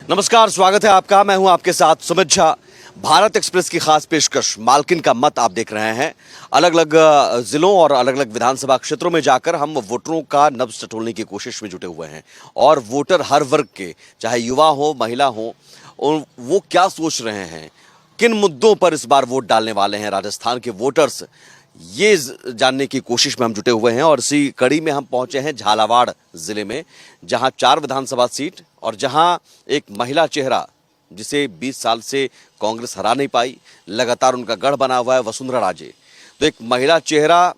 नमस्कार, स्वागत है आपका। मैं हूं आपके साथ सुमित झा। भारत एक्सप्रेस की खास पेशकश मालकिन का मत आप देख रहे हैं। अलग अलग जिलों और अलग अलग विधानसभा क्षेत्रों में जाकर हम वोटरों का नब्ज टटोलने की कोशिश में जुटे हुए हैं और वोटर हर वर्ग के, चाहे युवा हो महिला हो, वो क्या सोच रहे हैं, किन मुद्दों पर इस बार वोट डालने वाले हैं राजस्थान के वोटर्स, ये जानने की कोशिश में हम जुटे हुए हैं। और इसी कड़ी में हम पहुंचे हैं झालावाड़ जिले में, जहां 4 विधानसभा सीट और जहां एक महिला चेहरा जिसे 20 साल से कांग्रेस हरा नहीं पाई, लगातार उनका गढ़ बना हुआ है वसुंधरा राजे। तो एक महिला चेहरा,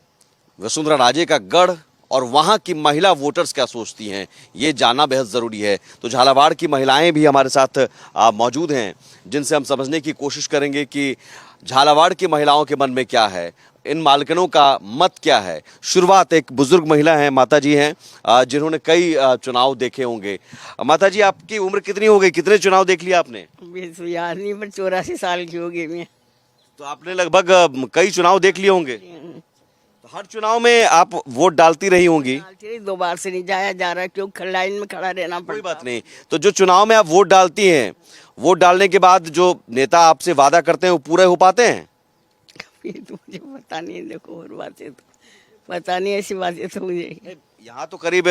वसुंधरा राजे का गढ़, और वहां की महिला वोटर्स क्या सोचती हैं, ये जानना बेहद ज़रूरी है। तो झालावाड़ की महिलाएं भी हमारे साथ मौजूद हैं, जिनसे हम समझने की कोशिश करेंगे कि झालावाड़ की महिलाओं के मन में क्या है, इन मालकिनों का मत क्या है। शुरुआत एक बुजुर्ग महिला है, माता जी हैं, जिन्होंने कई चुनाव देखे होंगे। माता जी, आपकी उम्र कितनी हो गई, कितने चुनाव देख लिया आपने? याद नहीं, पर 84 साल की हो गई मैं। तो आपने लगभग कई चुनाव देख लिए होंगे। तो हर चुनाव में आप वोट डालती रही होंगी। डालती रही, 2 बार से नहीं जाया जा रहा क्योंकि लाइन में खड़ा रहना पड़ता। कोई बात नहीं। तो जो चुनाव में आप वोट डालती हैं, वोट डालने के बाद जो नेता आपसे वादा करते हैं वो पूरे हो पाते हैं? ये तो मुझे पता नहीं, देखो और बातें तो पता नहीं, ऐसी बातें तो मुझे। यहाँ तो करीब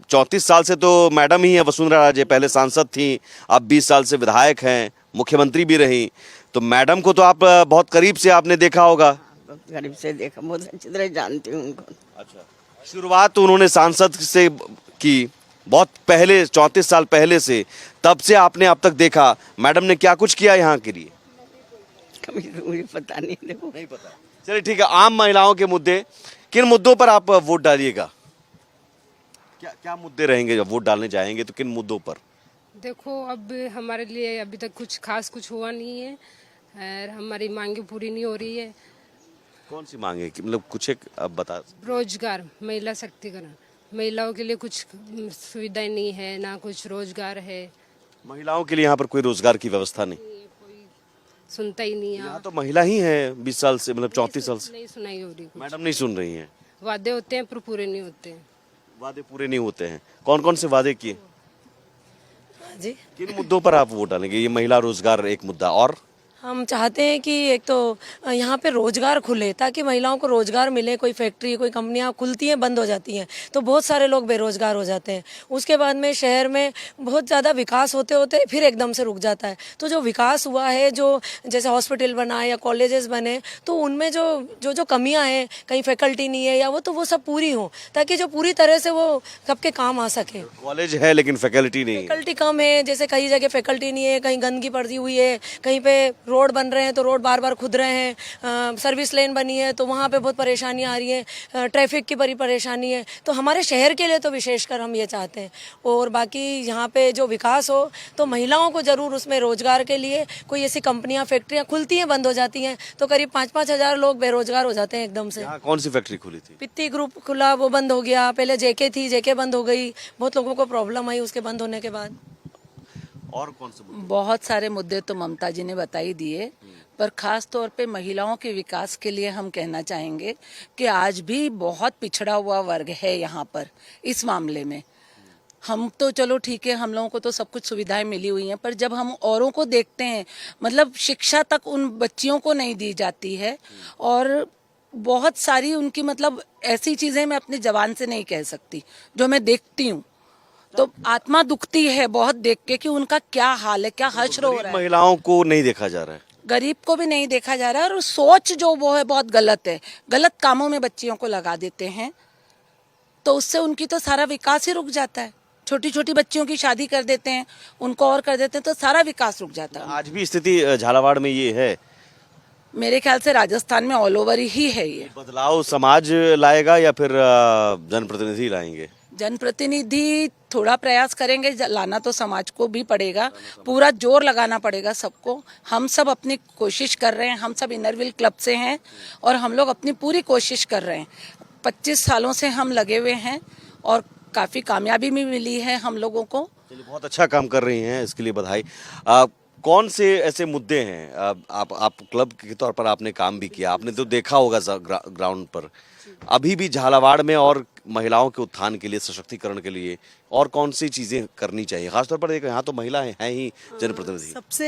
34 साल से तो मैडम ही है वसुंधरा राजे। पहले सांसद थी, अब 20 साल से विधायक हैं, मुख्यमंत्री भी रही। तो मैडम को तो आप बहुत करीब से आपने देखा होगा। बहुत गरीब से देखा, बहुत अच्छी तरह जानती हूँ उनको। अच्छा, शुरुआत तो उन्होंने सांसद से की बहुत पहले, 34 साल पहले से। तब से आपने अब तक देखा मैडम ने क्या कुछ किया यहाँ के लिए? कभी तो मुझे पता नहीं, देखो नहीं पता। चलिए ठीक है, आम महिलाओं के मुद्दे, किन मुद्दों पर आप वोट डालिएगा? क्या क्या मुद्दे रहेंगे जब वोट डालने जाएंगे, तो किन मुद्दों पर? देखो, अब हमारे लिए अभी तक कुछ हुआ नहीं है और हमारी मांगे पूरी नहीं हो रही है। कौन सी मांगे कि मतलब कुछ एक अब बता। रोजगार, महिला शक्तिकरण, महिलाओं के लिए कुछ सुविधाएं नहीं है, ना कुछ रोजगार है। महिलाओं के लिए यहाँ पर कोई रोजगार की व्यवस्था नहीं। कोई सुनता ही नहीं है। यहाँ तो महिला ही है 20 साल से, मतलब 34 साल से। नहीं सुनाई हो रही कुछ। मैडम नहीं सुन रही हैं। वादे होते हैं पर पूरे नहीं होते हैं। वादे पूरे नहीं होते हैं। कौन कौन से वादे किए? जी, किन मुद्दों पर आप वोट डालेंगे? ये महिला रोजगार एक मुद्दा, और हम चाहते हैं कि एक तो यहाँ पे रोजगार खुले ताकि महिलाओं को रोजगार मिले। कोई फैक्ट्री, कोई कंपनियाँ खुलती हैं, बंद हो जाती हैं तो बहुत सारे लोग बेरोजगार हो जाते हैं। उसके बाद में शहर में बहुत ज़्यादा विकास होते होते फिर एकदम से रुक जाता है। तो जो विकास हुआ है, जो जैसे हॉस्पिटल बना है या कॉलेजेस बने, तो उनमें जो कमियाँ हैं, कहीं फैकल्टी नहीं है या वो सब पूरी हो, ताकि जो पूरी तरह से वो सबके काम आ सके। कॉलेज है लेकिन फैकल्टी नहीं है। फैकल्टी कम है, जैसे कई जगह फैकल्टी नहीं है, कहीं गंदगी पड़ी हुई है, कहीं पे रोड बन रहे हैं तो रोड बार बार खुद रहे हैं, सर्विस लेन बनी है तो वहाँ पे बहुत परेशानी आ रही है, ट्रैफिक की बड़ी परेशानी है। तो हमारे शहर के लिए तो विशेषकर हम ये चाहते हैं। और बाकी यहाँ पे जो विकास हो तो महिलाओं को ज़रूर उसमें रोजगार के लिए कोई ऐसी कंपनियाँ, फैक्ट्रियाँ खुलती हैं, बंद हो जाती हैं तो करीब 5-5 हज़ार लोग बेरोजगार हो जाते हैं एकदम से। कौन सी फैक्ट्री खुली थी? पित्ती ग्रुप खुला, वो बंद हो गया। पहले जेके थी, जेके बंद हो गई, बहुत लोगों को प्रॉब्लम आई उसके बंद होने के बाद। और कौन से मुद्दे? बहुत सारे मुद्दे तो ममता जी ने बता ही दिए, पर खास तौर पे महिलाओं के विकास के लिए हम कहना चाहेंगे कि आज भी बहुत पिछड़ा हुआ वर्ग है यहाँ पर इस मामले में। हम तो चलो ठीक है, हम लोगों को तो सब कुछ सुविधाएं मिली हुई हैं, पर जब हम औरों को देखते हैं, मतलब शिक्षा तक उन बच्चियों को नहीं दी जाती है और बहुत सारी उनकी, मतलब ऐसी चीजें मैं अपनी जबान से नहीं कह सकती जो मैं देखती हूँ, तो आत्मा दुखती है बहुत देख के कि उनका क्या हाल है, क्या हश्र हो रहा है। महिलाओं को नहीं देखा जा रहा है, गरीब को भी नहीं देखा जा रहा है, और सोच जो वो है बहुत गलत है। गलत कामों में बच्चियों को लगा देते हैं तो उससे उनकी तो सारा विकास ही रुक जाता है। छोटी छोटी बच्चियों की शादी कर देते हैं, उनको और कर देते हैं तो सारा विकास रुक जाता है। आज भी स्थिति झालावाड़ में ये है। मेरे ख्याल से राजस्थान में ऑल ओवर ही है ये। बदलाव समाज लाएगा या फिर जनप्रतिनिधि लाएंगे? जनप्रतिनिधि थोड़ा प्रयास करेंगे, लाना तो समाज को भी पड़ेगा, पूरा जोर लगाना पड़ेगा सबको। हम सब अपनी कोशिश कर रहे हैं, हम सब इनरव्हील क्लब से हैं और हम लोग अपनी पूरी कोशिश कर रहे हैं। 25 सालों से हम लगे हुए हैं और काफ़ी कामयाबी भी मिली है हम लोगों को। बहुत अच्छा काम कर रही हैं, इसके लिए बधाई। कौन से ऐसे मुद्दे हैं, आप क्लब के तौर पर आपने काम भी किया, आपने तो देखा होगा ग्राउंड पर, अभी भी झालावाड़ में और महिलाओं के उत्थान के लिए, सशक्तिकरण के लिए और कौन सी चीजें करनी चाहिए? खासतौर पर देखो यहाँ तो महिला हैं ही जनप्रतिनिधि। सबसे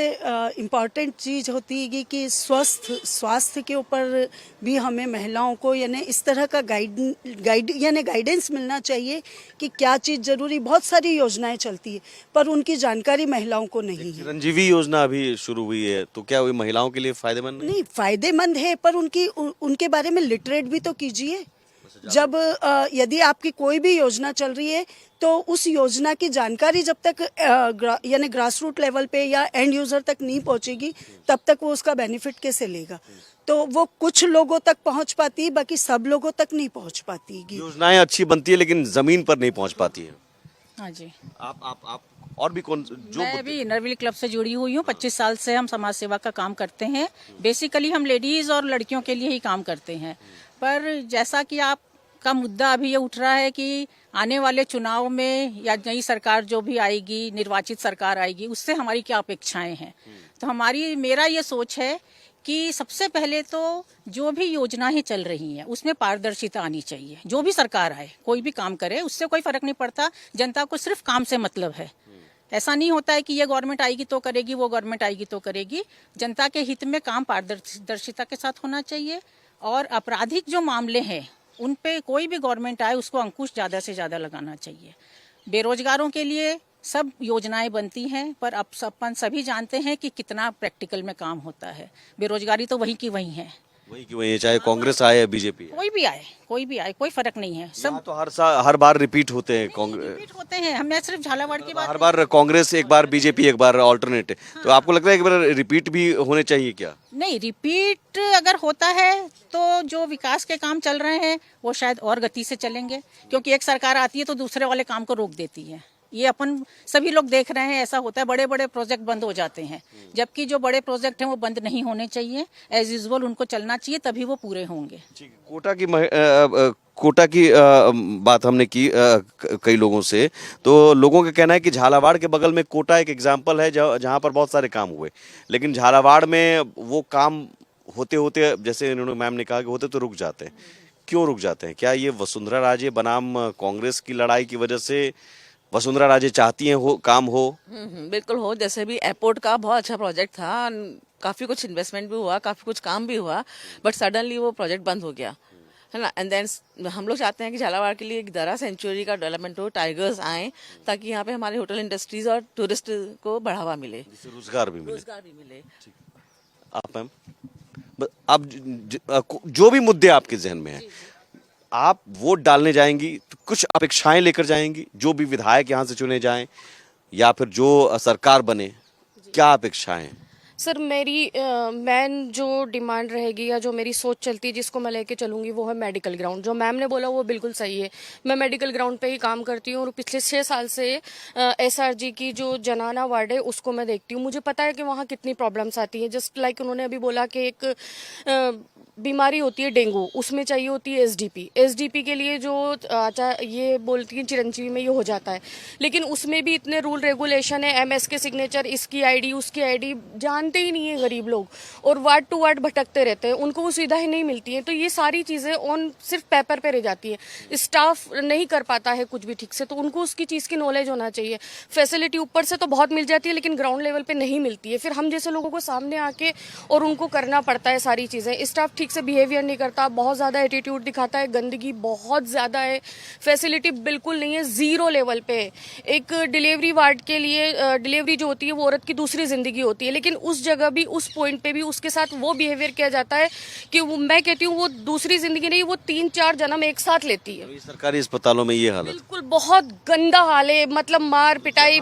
इम्पॉर्टेंट चीज़ होती है कि स्वास्थ्य के ऊपर भी हमें महिलाओं को यानी इस तरह का गाइडेंस मिलना चाहिए कि क्या चीज़ जरूरी। बहुत सारी योजनाएं चलती है पर उनकी जानकारी महिलाओं को नहीं है। चिरंजीवी योजना अभी शुरू हुई है, तो क्या वही महिलाओं के लिए फायदेमंद नहीं? नहीं, फायदेमंद है पर उनके बारे में लिटरेट भी तो कीजिए। जब यदि आपकी कोई भी योजना चल रही है तो उस योजना की जानकारी जब तक यानी ग्रास रूट लेवल पे या एंड यूजर तक नहीं पहुंचेगी तब तक वो उसका बेनिफिट कैसे लेगा। तो वो कुछ लोगों तक पहुंच पाती है, बाकी सब लोगों तक नहीं पहुंच पाती। योजनाएं अच्छी बनती है लेकिन जमीन पर नहीं पहुंच पाती है। हाँ जी, आप और भी कौन जो मैं भी इनरव्हील क्लब से जुड़ी हुई हूँ। 25 साल से हम समाज सेवा का काम करते हैं। बेसिकली हम लेडीज और लड़कियों के लिए ही काम करते हैं। पर जैसा कि आपका मुद्दा अभी ये उठ रहा है कि आने वाले चुनाव में या नई सरकार जो भी आएगी, निर्वाचित सरकार आएगी, उससे हमारी क्या अपेक्षाएं हैं। तो मेरा ये सोच है कि सबसे पहले तो जो भी योजनाएं चल रही हैं उसमें पारदर्शिता आनी चाहिए। जो भी सरकार आए, कोई भी काम करे, उससे कोई फर्क नहीं पड़ता। जनता को सिर्फ काम से मतलब है। ऐसा नहीं होता है कि ये गवर्नमेंट आएगी तो करेगी, वो गवर्नमेंट आएगी तो करेगी। जनता के हित में काम पारदर्शिता के साथ होना चाहिए। और आपराधिक जो मामले हैं उन पे कोई भी गवर्नमेंट आए उसको अंकुश ज़्यादा से ज़्यादा लगाना चाहिए। बेरोजगारों के लिए सब योजनाएं बनती हैं पर अब अपन सभी जानते हैं कि कितना प्रैक्टिकल में काम होता है। बेरोजगारी तो वहीं की वहीं है, वही की वही, चाहे कांग्रेस आए या बीजेपी कोई भी आए कोई फर्क नहीं है। सब तो हर बार रिपीट होते हैं। रिपीट होते हैं। हमें सिर्फ झालावाड़ की बात हर बार कांग्रेस एक बार, बीजेपी एक बार, ऑल्टरनेट। तो आपको लगता है एक बार रिपीट भी होने चाहिए क्या? नहीं, रिपीट अगर होता है तो जो विकास के काम चल रहे हैं वो शायद और गति से चलेंगे, क्योंकि एक सरकार आती है तो दूसरे वाले काम को रोक देती है। ये अपन सभी लोग देख रहे हैं, ऐसा होता है। बड़े बड़े प्रोजेक्ट बंद हो जाते हैं, जबकि जो बड़े प्रोजेक्ट हैं वो बंद नहीं होने चाहिए। एज यूजुअल उनको चलना चाहिए, तभी वो पूरे होंगे। कोटा की बात हमने की कई लोगों से, तो लोगों का कहना है कि झालावाड़ के बगल में कोटा एक एग्जाम्पल है जहाँ पर बहुत सारे काम हुए, लेकिन झालावाड़ में वो काम होते होते, जैसे इन्होंने मैम ने कहा कि होते तो रुक जाते हैं। क्यों रुक जाते हैं? क्या ये वसुंधरा राजे बनाम कांग्रेस की लड़ाई की वजह से वसुंधरा राजे चाहती हैं काम हो? बिल्कुल हो। जैसे भी एयरपोर्ट का बहुत अच्छा प्रोजेक्ट था, काफी कुछ इन्वेस्टमेंट भी हुआ, काफी कुछ काम भी हुआ, बट सडनली वो प्रोजेक्ट बंद हो गया, है ना। एंड देन हम लोग चाहते हैं कि झालावाड़ के लिए एक दरा सेंचुरी का डेवलपमेंट हो, टाइगर्स आए, ताकि यहाँ पे हमारे होटल इंडस्ट्रीज और टूरिस्ट को बढ़ावा मिले, रोजगार भी मिले। आप मैम, अब जो भी मुद्दे आपके जहन में हैं, आप वोट डालने जाएंगी तो कुछ अपेक्षाएं लेकर जाएंगी? जो भी विधायक यहाँ से चुने जाएं या फिर जो सरकार बने, क्या अपेक्षाएं? सर मेरी मेन जो डिमांड रहेगी या जो मेरी सोच चलती है, जिसको मैं लेके चलूंगी, वो है मेडिकल ग्राउंड। जो मैम ने बोला वो बिल्कुल सही है। मैं मेडिकल ग्राउंड पे ही काम करती हूँ और पिछले 6 साल से एसआरजी की जो जनाना वार्ड है उसको मैं देखती हूँ। मुझे पता है कि वहाँ कितनी प्रॉब्लम्स आती है। जस्ट लाइक उन्होंने अभी बोला कि एक बीमारी होती है डेंगू, उसमें चाहिए होती है एसडीपी के लिए जो ये बोलती है चिरंजीवी में ये हो जाता है, लेकिन उसमें भी इतने रूल रेगुलेशन है, एमएस के सिग्नेचर, इसकी आईडी उसकी आईडी जानते ही नहीं है गरीब लोग, और वार्ड टू वार्ड भटकते रहते हैं, उनको वो सुविधाएं नहीं मिलती हैं। तो ये सारी चीज़ें ऑन सिर्फ पेपर पे रह जाती है। स्टाफ नहीं कर पाता है कुछ भी ठीक से, तो उनको उसकी चीज़ की नॉलेज होना चाहिए। फैसिलिटी ऊपर से तो बहुत मिल जाती है लेकिन ग्राउंड लेवल पे नहीं मिलती है। फिर हम जैसे लोगों को सामने आके और उनको करना पड़ता है सारी चीज़ें। स्टाफ ठीक से बिहेवियर नहीं करता, बहुत ज़्यादा एटीट्यूड दिखाता है, गंदगी बहुत ज़्यादा है, फैसिलिटी बिल्कुल नहीं है, जीरो लेवल पे। एक डिलीवरी वार्ड के लिए डिलीवरी जो होती है वो औरत की दूसरी ज़िंदगी होती है, लेकिन उस जगह भी, उस पॉइंट पे भी उसके साथ वो बिहेवियर किया जाता है कि मैं कहती हूँ वो दूसरी ज़िंदगी नहीं, वो 3-4 जन्म एक साथ लेती है। सरकारी अस्पतालों में ये हालत बिल्कुल बहुत गंदा हाल है, मतलब मार पिटाई।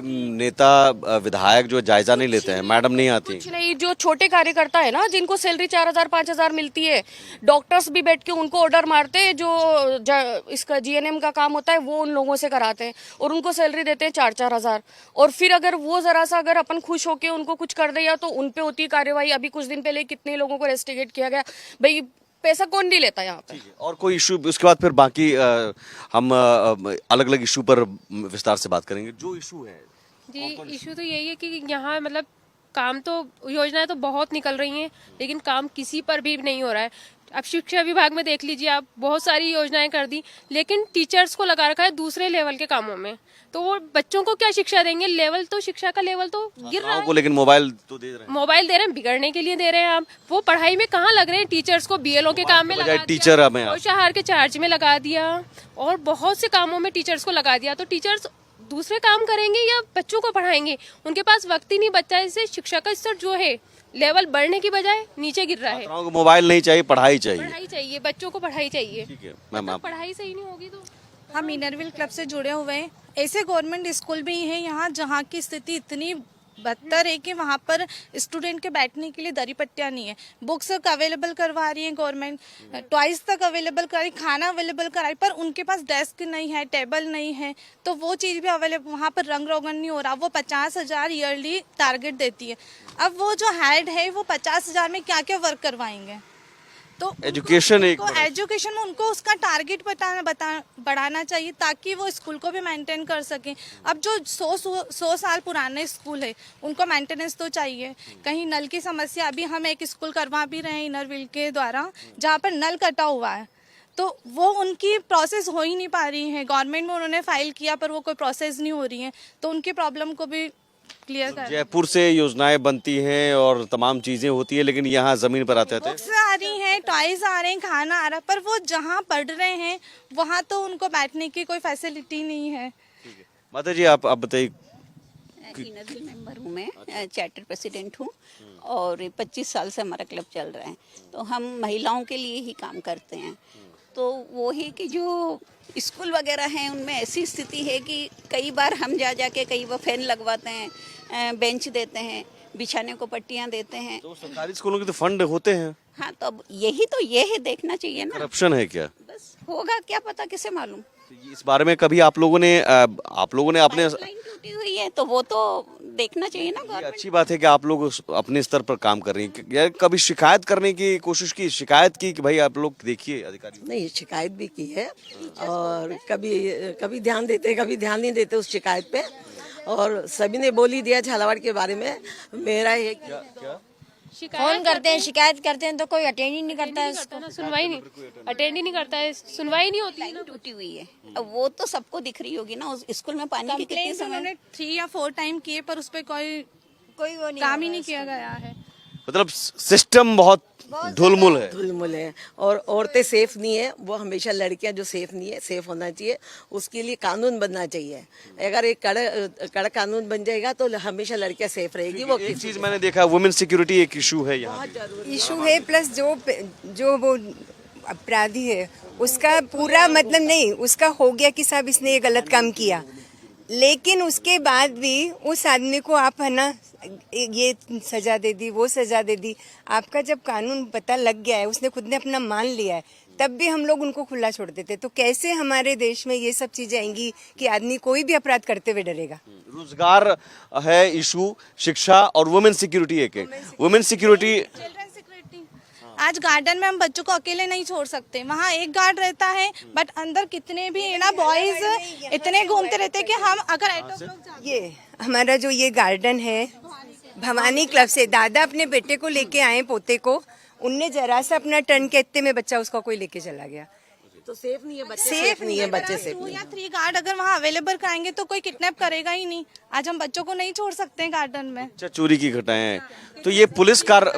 नेता विधायक जो जायजा नहीं लेते हैं, मैडम नहीं आती, कुछ नहीं। जो छोटे कार्यकर्ता है ना, जिनको सैलरी 4,000-5,000 मिलती है, डॉक्टर्स भी बैठ के उनको ऑर्डर मारते हैं, जो इसका जीएनएम का काम होता है वो उन लोगों से कराते हैं और उनको सैलरी देते हैं 4-4 हज़ार। और फिर अगर वो जरा सा अगर अपन खुश होके उनको कुछ कर दिया तो उन पे होती है कार्रवाई। अभी कुछ दिन पहले कितने लोगों को रेस्टिगेट किया गया। भाई पैसा कौन नहीं लेता यहाँ पे। और कोई इशू, उसके बाद फिर बाकी हम अलग अलग इशू पर विस्तार से बात करेंगे। जो इशू है जी, इशू तो यही है कि यहाँ मतलब काम तो, योजनाएं तो बहुत निकल रही हैं लेकिन काम किसी पर भी नहीं हो रहा है। अब शिक्षा विभाग में देख लीजिए आप, बहुत सारी योजनाएं कर दी, लेकिन टीचर्स को लगा रखा है दूसरे लेवल के कामों में। तो वो बच्चों को क्या शिक्षा देंगे? लेवल तो, शिक्षा का लेवल तो गिर रहा है। को लेकिन मोबाइल तो दे रहे हैं, मोबाइल दे रहे हैं, बिगड़ने के लिए दे रहे हैं आप। वो पढ़ाई में कहाँ लग रहे हैं? टीचर्स को बीएलओ के काम में लगा दिया, टीचर हमें पोषाहार के चार्ज में लगा दिया, और बहुत से कामों में टीचर्स को लगा दिया। तो टीचर्स दूसरे काम करेंगे या बच्चों को पढ़ाएंगे? उनके पास वक्त ही नहीं बचा। इससे शिक्षा का स्तर जो है लेवल बढ़ने की बजाय नीचे गिर रहा है। छात्रों को मोबाइल नहीं चाहिए, पढ़ाई चाहिए। पढ़ाई चाहिए, बच्चों को पढ़ाई चाहिए। ठीक है मैम, आप पढ़ाई सही नहीं होगी तो हम इनरविल क्लब से जुड़े हुए हैं। ऐसे गवर्नमेंट स्कूल भी हैं यहाँ जहाँ की स्थिति इतनी बदतर है कि वहाँ पर स्टूडेंट के बैठने के लिए दरी पट्टियाँ नहीं है। बुक्स अवेलेबल करवा रही है गवर्नमेंट, ट्वाइस तक अवेलेबल करा रही, खाना अवेलेबल कराई, पर उनके पास डेस्क नहीं है, टेबल नहीं है, तो वो चीज़ भी अवेलेबल, वहाँ पर रंग रोगन नहीं हो रहा। वो 50,000 ईयरली टारगेट देती है। अब वो जो हेड है वो 50,000 में क्या क्या वर्क करवाएंगे? तो एजुकेशन एजुकेशन में उनको उसका टारगेट बढ़ाना चाहिए ताकि वो स्कूल को भी मेंटेन कर सकें। अब जो 100 साल पुराने स्कूल है उनको मेंटेनेंस तो चाहिए। कहीं नल की समस्या, अभी हम एक स्कूल करवा भी रहे हैं इनरविल के द्वारा जहाँ पर नल कटा हुआ है, तो वो उनकी प्रोसेस हो ही नहीं पा रही है। गवर्नमेंट में उन्होंने फाइल किया पर वो कोई प्रोसेस नहीं हो रही है, तो उनकी प्रॉब्लम को भी क्लियर कर। जयपुर से योजनाएं बनती हैं और तमाम चीजें होती है, लेकिन यहाँ जमीन पर आते थे, बुक्स आ रही हैं, टॉयज आ रहे हैं, खाना आ रहा है, पर वो जहाँ पढ़ रहे हैं वहाँ तो उनको बैठने की कोई फैसिलिटी नहीं है। माता जी आप बताइए। इनरविल मेंबर हूँ मैं, चार्टर प्रेसिडेंट हूँ, और 25 साल से हमारा क्लब चल रहा है। तो हम महिलाओं के लिए ही काम करते हैं। तो वो ही कि जो स्कूल वगैरह हैं उनमें ऐसी स्थिति है कि कई बार हम जा के कई बार फैन लगवाते हैं, बेंच देते हैं, बिछाने को पट्टियाँ देते हैं। तो सरकारी स्कूलों के तो फंड होते हैं। हाँ, तो अब यही तो ये है, देखना चाहिए ना। करप्शन है क्या? बस होगा क्या पता, किसे मालूम। तो इस बारे में कभी आप लोगों ने अपने, लाइन टूटी हुई है तो वो तो देखना चाहिए ना ये गवर्नमेंट। अच्छी बात है कि आप लोग अपने स्तर पर काम कर रही हैं। या कभी शिकायत करने की कोशिश की, शिकायत की कि भाई आप लोग देखिए अधिकारी? नहीं, शिकायत भी की है, और कभी ध्यान देते, कभी ध्यान नहीं देते उस शिकायत पे। और सभी ने बोल ही दिया झालावाड़ के बारे में। मेरा ये फोन करते हैं, शिकायत करते हैं तो कोई अटेंड ही नहीं करता है, सुनवाई नहीं, अटेंड ही नहीं करता है, सुनवाई नहीं होती है। लाइन टूटी हुई है, अब वो तो सबको दिख रही होगी ना। उस स्कूल में पानी की कितनी समय, उन्होंने 3 या 4 टाइम किए पर उस पर कोई वो नहीं, काम ही नहीं किया गया है। मतलब सिस्टम बहुत ढुलमुल है। और औरतें सेफ नहीं है, वो हमेशा लड़कियां जो सेफ नहीं है, सेफ होना चाहिए। उसके लिए कानून बनना चाहिए। अगर एक कड़क कानून बन जाएगा तो हमेशा लड़कियां सेफ रहेगी। वो एक चीज मैंने देखा, वुमेन सिक्योरिटी एक इशू है यहाँ, इशू है, प्लस जो वो अपराधी है उसका पूरा मतलब नहीं, उसका हो गया कि साहब इसने ये गलत काम किया, लेकिन उसके बाद भी उस आदमी को आप है ना ये सजा दे दी, वो सजा दे दी। आपका जब कानून पता लग गया है, उसने खुद ने अपना मान लिया है, तब भी हम लोग उनको खुला छोड़ देते। तो कैसे हमारे देश में ये सब चीजें आएंगी कि आदमी कोई भी अपराध करते हुए डरेगा? रोजगार है इशू, शिक्षा और वुमेन सिक्योरिटी एक है। वुमेन सिक्योरिटी, आज गार्डन में हम बच्चों को अकेले नहीं छोड़ सकते, वहाँ एक गार्ड रहता है, बट अंदर कितने भी ना बॉयज इतने घूमते रहते हैं कि हम अगर ये हमारा जो ये गार्डन है भवानी क्लब से दादा अपने बेटे को लेके आए, पोते को, उनने जरा सा अपना टर्न कहते में बच्चा उसका कोई लेके चला गया। तो सेफ नहीं है बच्चे, सेफ नहीं है बच्चे, सेफ 2 या 3 गार्ड अगर वहाँ अवेलेबल कराएंगे तो कोई किडनैप करेगा ही नहीं। आज हम बच्चों को नहीं छोड़ सकते हैं गार्डन में। अच्छा, चोरी की घटनाएं हैं, तो ये पुलिस कार,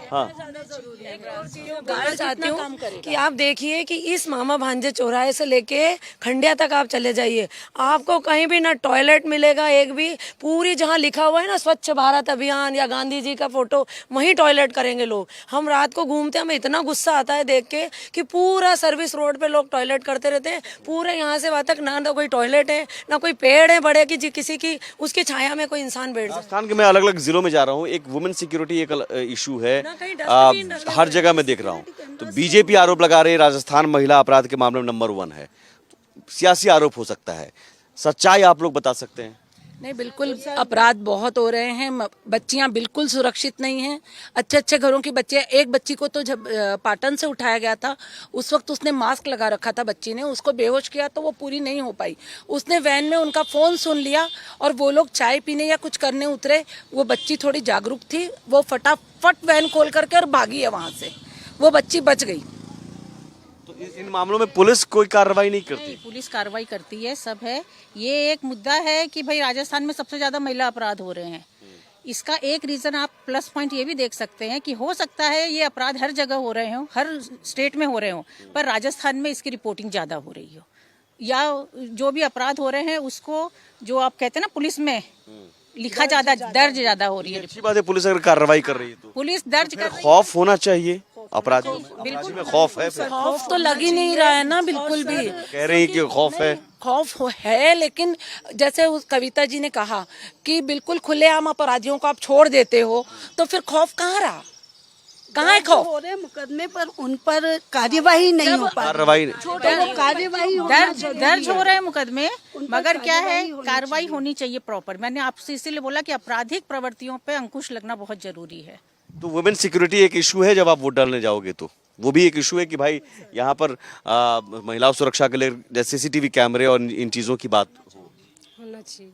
हाँ कहना चाहती हूँ कि आप देखिए कि इस मामा भांजे चौराहे से लेके खंडिया तक आप चले जाइए, आपको कहीं भी ना टॉयलेट मिलेगा एक भी। पूरी जहाँ लिखा हुआ है ना स्वच्छ भारत अभियान या गांधी जी का फोटो, वहीं टॉयलेट करेंगे लोग। हम रात को घूमते हैं, हमें इतना गुस्सा आता है देख के कि पूरा सर्विस रोड पे लोग टॉयलेट करते रहते हैं। पूरे यहाँ से वहाँ तक ना तो कोई टॉयलेट है, ना कोई पेड़ है बड़े कि किसी की उसकी छाया में कोई इंसान बैठ जाए। राजस्थान के मैं अलग अलग जिलों में जा रहा हूँ, एक वुमेन सिक्योरिटी एक इशू है, हर जगह मैं देख रहा हूँ। तो बीजेपी आरोप लगा रही है राजस्थान महिला अपराध के मामले में नंबर 1 है। सियासी आरोप हो सकता है, सच्चाई आप लोग बता सकते हैं? नहीं, बिल्कुल अपराध बहुत हो रहे हैं, बच्चियां बिल्कुल सुरक्षित नहीं हैं। अच्छे अच्छे घरों की बच्चियां, एक बच्ची को तो जब पाटन से उठाया गया था उस वक्त उसने मास्क लगा रखा था, बच्ची ने उसको बेहोश किया तो वो पूरी नहीं हो पाई। उसने वैन में उनका फ़ोन सुन लिया और वो लोग चाय पीने या कुछ करने उतरे। वो बच्ची थोड़ी जागरूक थी, वो फटाफट वैन खोल करके और भागी है वहाँ से। वो बच्ची बच गई। तो इन मामलों में पुलिस कोई कार्रवाई नहीं करती? नहीं, पुलिस कार्रवाई करती है, सब है। ये एक मुद्दा है कि भाई राजस्थान में सबसे ज्यादा महिला अपराध हो रहे हैं। इसका एक रीजन आप प्लस पॉइंट ये भी देख सकते हैं कि हो सकता है ये अपराध हर जगह हो रहे हो, हर स्टेट में हो रहे हो, पर राजस्थान में इसकी रिपोर्टिंग ज्यादा हो रही हो, या जो भी अपराध हो रहे हैं उसको जो आप कहते हैं ना पुलिस में लिखा ज्यादा, दर्ज ज्यादा हो रही है। अच्छी बात है, पुलिस अगर कार्रवाई कर रही है तो पुलिस दर्ज कर रही है। खौफ होना चाहिए अपराधियों में खौफ है फिर? खौफ तो लग ही नहीं रहा है ना बिल्कुल भी। कह रही है कि खौफ है। खौफ है, लेकिन जैसे उस कविता जी ने कहा कि बिल्कुल खुलेआम अपराधियों को आप छोड़ देते हो, तो फिर खौफ कहाँ रहा? कहाँ है खौफ? हो रहे मुकदमे पर उन पर कार्यवाही नहीं हो पा रही। कार्रवाई कार्यवाही दर्ज हो रहे हैं मुकदमे, मगर क्या है कार्रवाई होनी चाहिए प्रॉपर। मैंने आपसे इसीलिए बोला कि आपराधिक प्रवृत्तियों पे अंकुश लगना बहुत जरूरी है। तो वुमेन सिक्योरिटी एक इशू है जब आप वोट डालने जाओगे तो वो भी एक इशू है कि भाई यहाँ पर महिलाओं सुरक्षा के लिए जैसे सीसीटीवी कैमरे और इन चीज़ों की बात होना चाहिए।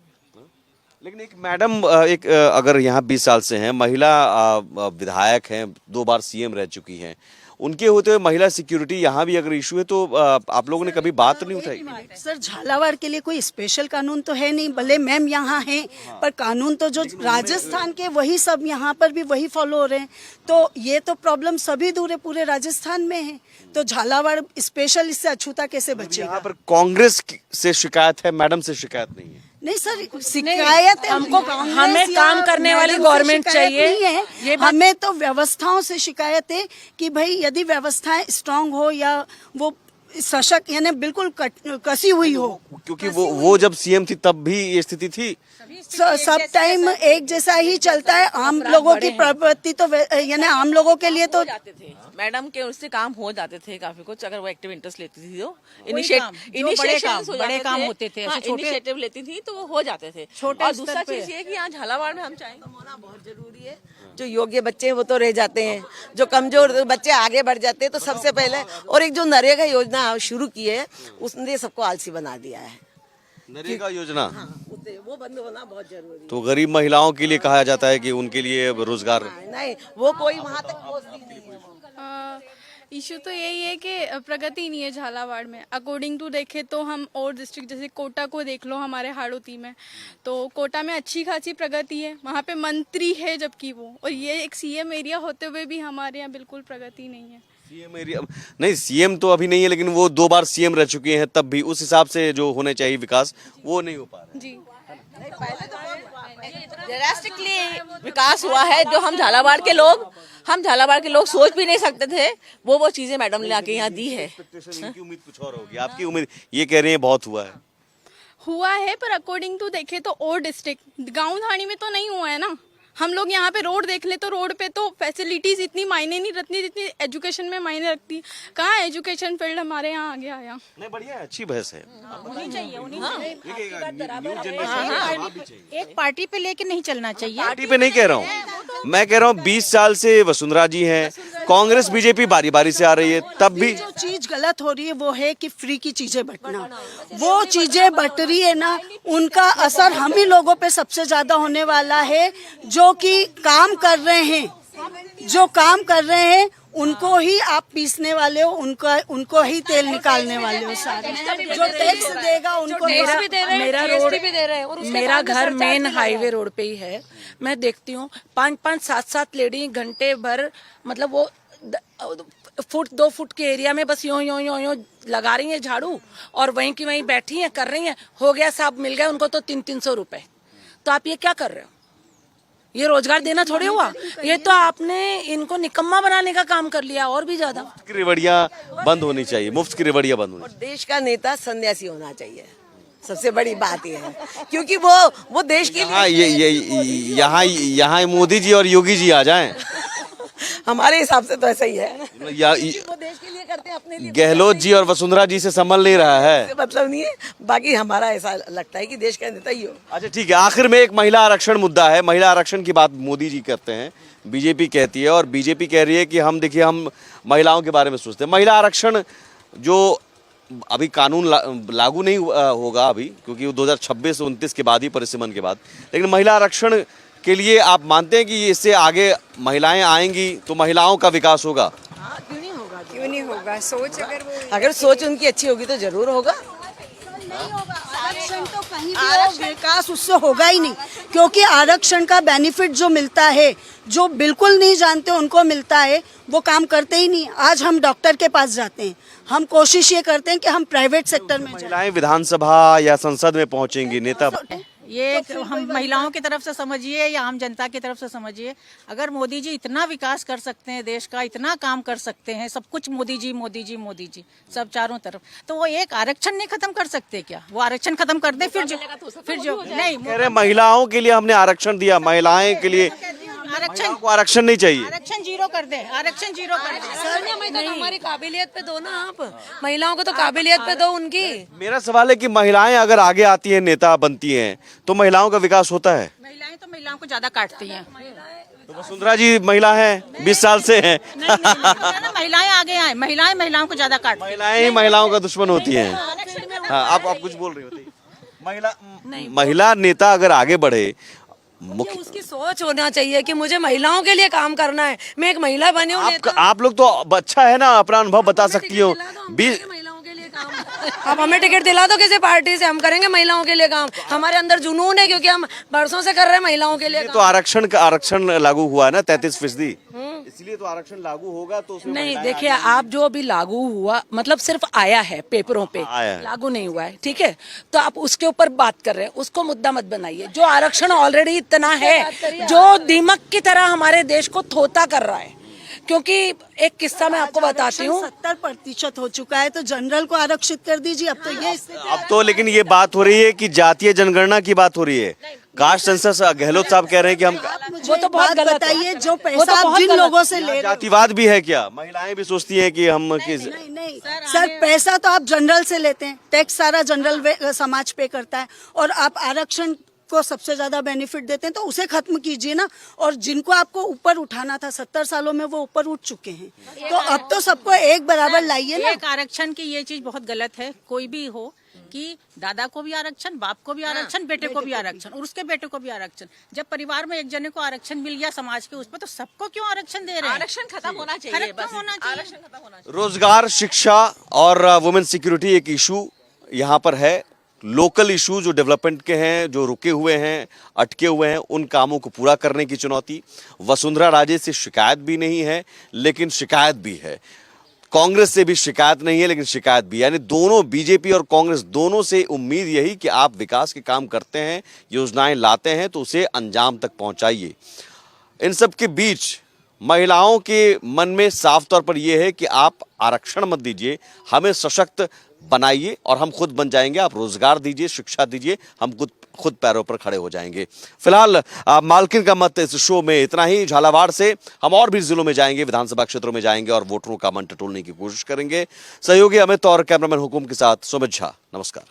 लेकिन एक मैडम अगर यहाँ 20 साल से हैं, महिला विधायक हैं, 2 बार सीएम रह चुकी हैं, उनके होते हुए महिला सिक्योरिटी यहाँ भी अगर इशू है तो आप लोगों ने कभी बात नहीं उठाई? सर, झालावाड़ के लिए कोई स्पेशल कानून तो है नहीं, भले मैम यहाँ हैं, पर कानून तो जो राजस्थान के वही सब यहाँ पर भी वही फॉलो हो रहे हैं। तो ये तो प्रॉब्लम सभी दूर पूरे राजस्थान में है, तो झालावाड़ स्पेशल इससे अछूता कैसे बचेगा? यहाँ पर कांग्रेस से शिकायत है, मैडम से शिकायत नहीं है। नहीं सर, शिकायत हमको हमें काम करने वाली गवर्नमेंट चाहिए। ये हमें तो व्यवस्थाओं से शिकायत है कि भाई यदि व्यवस्थाएं स्ट्रांग हो या वो सशक्त यानी बिल्कुल कसी हुई हो, क्योंकि वो जब सीएम थी तब भी ये स्थिति थी। सब टाइम एक जैसा ही चलता है। आम लोगों की प्रवृत्ति तो यानी आम लोगों के लिए तो जाते थे मैडम के, उससे काम हो जाते थे काफी कुछ, अगर वो एक्टिव इंटरेस्ट लेती थी तो बड़े काम होते थे, इनिशिएटिव लेती थी तो वो हो जाते थे। और दूसरा चीज ये कि यहाँ झालावाड़ में हम चाहेंगे होना बहुत जरूरी है। जो योग्य बच्चे हैं वो तो रह जाते हैं, जो कमजोर बच्चे आगे बढ़ जाते हैं। तो सबसे पहले और एक जो नरेगा योजना शुरू की है उसने सबको आलसी बना दिया है। नरेगा योजना वो बंद होना बहुत जरूरी है। तो गरीब महिलाओं के लिए कहा जाता है कि उनके लिए रोजगार नहीं, वो कोई वहाँ तक पहुँचती नहीं है। इशू तो यही है कि प्रगति नहीं है झालावाड़ में। अकॉर्डिंग टू देखे तो हम और डिस्ट्रिक्ट जैसे कोटा को देख लो, हमारे हाड़ौती में, तो कोटा में अच्छी खासी प्रगति है, वहाँ पे मंत्री है जबकि वो, और ये एक सीएम एरिया होते हुए भी हमारे यहाँ बिल्कुल प्रगति नहीं है। सीएम एरिया नहीं, सीएम तो अभी नहीं है, लेकिन वो 2 बार सीएम रह चुके हैं, तब भी उस हिसाब से जो होने चाहिए विकास वो नहीं हो पा रहा है। जी, ड्रास्टिकली विकास हुआ है जो हम झालावाड़ के लोग सोच भी नहीं सकते थे। वो चीजें मैडम ने आके यहाँ दी है। इनकी उम्मीद कुछ और होगी, आपकी उम्मीद ये कह रही है बहुत हुआ है, पर अकॉर्डिंग टू देखे तो और डिस्ट्रिक्ट गाँव धाणी में तो नहीं हुआ है ना। हम लोग यहाँ पे रोड देख ले तो रोड पे तो फैसिलिटीज इतनी मायने नहीं रखती जितनी एजुकेशन में मायने रखती। कहाँ एजुकेशन फील्ड हमारे यहाँ आगे आया? नहीं, बढ़िया है, अच्छी बहस है। एक पार्टी पे लेके नहीं चलना चाहिए। पार्टी पे नहीं कह रहा हूँ, मैं कह रहा हूँ 20 साल से वसुंधरा जी हैं, कांग्रेस बीजेपी बारी बारी से आ रही है, तब भी जो चीज गलत हो रही है वो है कि फ्री की चीजें बंटना। वो चीजें बट रही है ना, उनका असर हम ही लोगों पे सबसे ज्यादा होने वाला है। जो कि काम कर रहे हैं उनको ही आप पीसने वाले हो, उनको ही तेल निकालने वाले हो। सारे जो टैक्स देगा उनको मेरा घर मेन हाईवे रोड पे ही है। मैं देखती हूँ 5-5, 7-7 लेडी घंटे भर, मतलब वो 2 फुट के एरिया में बस यूं लगा रही है झाड़ू, और वहीं की वहीं बैठी हैं, कर रही हैं। हो गया साहब, मिल गए उनको तो 300-300 रुपए। तो आप ये क्या कर रहे हो? ये रोजगार देना थोड़ी हुआ, ये तो आपने इनको निकम्मा बनाने का काम कर लिया। और भी ज्यादा मुफ्त की रेवड़ियाँ बंद होनी चाहिए, मुफ्त की रेवड़ियाँ बंद होनी और देश का नेता सन्यासी होना चाहिए, सबसे बड़ी बात ये है। क्योंकि वो देश के यहाँ मोदी जी और योगी जी आ जाएं, हमारे हिसाब से तो ऐसा ही है। वो देश के लिए करते हैं, अपने लिए। गहलोत जी और वसुंधरा जी से संभल नहीं रहा है, मतलब नहीं है। बाकी हमारा ऐसा लगता है कि देश का नेता ही हो। अच्छा ठीक है, आखिर में एक महिला आरक्षण मुद्दा है। महिला आरक्षण की बात मोदी जी करते हैं, बीजेपी कहती है, और बीजेपी कह रही है कि हम देखिए हम महिलाओं के बारे में सोचते हैं। महिला आरक्षण जो अभी कानून लागू नहीं होगा अभी, क्योंकि वो 2026-29 के बाद ही, परिसीमन के बाद, लेकिन महिला आरक्षण के लिए आप मानते हैं कि इससे आगे महिलाएं आएंगी तो महिलाओं का विकास होगा? हाँ, होगा, सोच अगर सोच उनकी अच्छी होगी तो जरूर होगा। आरक्षण तो कहीं भी हो, विकास उससे होगा ही नहीं, क्योंकि आरक्षण का बेनिफिट जो मिलता है, जो बिल्कुल नहीं जानते उनको मिलता है, वो काम करते ही नहीं। आज हम डॉक्टर के पास जाते हैं, हम कोशिश ये करते हैं कि हम प्राइवेट सेक्टर में जाएं। महिलाएं विधानसभा या संसद में पहुंचेंगी, नेता ये हम महिलाओं की तरफ से समझिए या आम जनता की तरफ से समझिए, अगर मोदी जी इतना विकास कर सकते हैं देश का, इतना काम कर सकते हैं, सब कुछ मोदी जी मोदी जी मोदी जी सब चारों तरफ, तो वो एक आरक्षण नहीं खत्म कर सकते क्या? वो आरक्षण खत्म कर दे, फिर जो नहीं कह रहे महिलाओं के लिए हमने आरक्षण दिया, महिलाएं के लिए आरक्षण को आरक्षण नहीं चाहिए। आरक्षण जीरो कर दे, आरक्षण जीरो कर दे। हमारी काबिलियत पे दो ना आप, महिलाओं को तो काबिलियत पे दो उनकी। मेरा सवाल है कि महिलाएं अगर आगे आती हैं, नेता बनती हैं, तो महिलाओं का विकास होता है। महिलाएं तो महिलाओं को ज्यादा काटती हैं। तो वसुंधरा जी महिला हैं, 20 साल से हैं। महिलाएं आगे आए, महिलाएं महिलाओं को ज्यादा काटती हैं। महिलाएं ही महिलाओं का दुश्मन होती हैं। हाँ, आप कुछ बोल रही होती। महिला नेता अगर आगे बढ़े, मुख्य उसकी सोच होना चाहिए कि मुझे महिलाओं के लिए काम करना है, मैं एक महिला बनी हूँ। आप लोग तो अच्छा है ना, अपना अनुभव बता सकती हो। महिलाओं के लिए काम आप हमें टिकट दिला दो किसी पार्टी से, हम करेंगे महिलाओं के लिए काम। हमारे अंदर जुनून है, क्योंकि हम बरसों से कर रहे हैं महिलाओं के लिए। तो आरक्षण लागू हुआ है ना 33%, इसलिए तो आरक्षण लागू होगा। तो नहीं, देखिए आप जो अभी लागू हुआ मतलब सिर्फ आया है पेपरों पे, आया है। लागू नहीं हुआ है, ठीक है? तो आप उसके ऊपर बात कर रहे हैं, उसको मुद्दा मत बनाइए। जो आरक्षण ऑलरेडी इतना है, जो दीमक की तरह हमारे देश को थोता कर रहा है। क्योंकि एक किस्सा मैं आपको बताती हूँ, 70% हो चुका है, तो जनरल को आरक्षित कर दीजिए। अब तो ये अब तो लेकिन ये बात हो रही है कि जातीय जनगणना की बात हो रही है, कास्ट सेंसस। गहलोत साहब कह रहे हैं कि हम वो तो बहुत गलत बताइए। जो पैसा आप जिन लोगों से ले, जातिवाद भी है क्या? महिलाएं भी सोचती हैं कि हम नहीं सर, पैसा तो आप जनरल से लेते हैं, टैक्स सारा जनरल समाज पे करता है, और आप आरक्षण को सबसे ज्यादा बेनिफिट देते हैं, तो उसे खत्म कीजिए ना। और जिनको आपको ऊपर उठाना था 70 सालों में, वो ऊपर उठ चुके हैं, तो अब तो सबको एक बराबर लाइए ना। एक आरक्षण की ये चीज बहुत गलत है, कोई भी हो, कि दादा को भी आरक्षण, बाप को भी आरक्षण, बेटे को भी आरक्षण और उसके बेटे को भी आरक्षण। जब परिवार में एक जने को आरक्षण मिल गया समाज के उस पर, तो सबको क्यों आरक्षण दे रहे हैं? आरक्षण खत्म होना चाहिए, बस आरक्षण खत्म होना चाहिए। रोजगार, शिक्षा और वुमेन सिक्योरिटी एक इशू यहाँ पर है। लोकल इशू जो डेवलपमेंट के हैं, जो रुके हुए हैं, अटके हुए हैं, उन कामों को पूरा करने की चुनौती। वसुंधरा राजे से शिकायत भी नहीं है, लेकिन शिकायत भी है। कांग्रेस से भी शिकायत नहीं है, लेकिन शिकायत भी, यानी दोनों, बीजेपी और कांग्रेस दोनों से उम्मीद यही कि आप विकास के काम करते हैं, योजनाएं लाते हैं, तो उसे अंजाम तक पहुंचाइए। इन सब के बीच महिलाओं के मन में साफ तौर पर यह है कि आप आरक्षण मत दीजिए, हमें सशक्त बनाइए और हम खुद बन जाएंगे। आप रोजगार दीजिए, शिक्षा दीजिए, हम खुद पैरों पर खड़े हो जाएंगे। फिलहाल मालकिन का मत इस शो में इतना ही। झालावाड़ से हम और भी जिलों में जाएंगे, विधानसभा क्षेत्रों में जाएंगे और वोटरों का मन टटोलने की कोशिश करेंगे। सहयोगी अमित और कैमरामैन हुकुम के साथ सुमित झा, नमस्कार।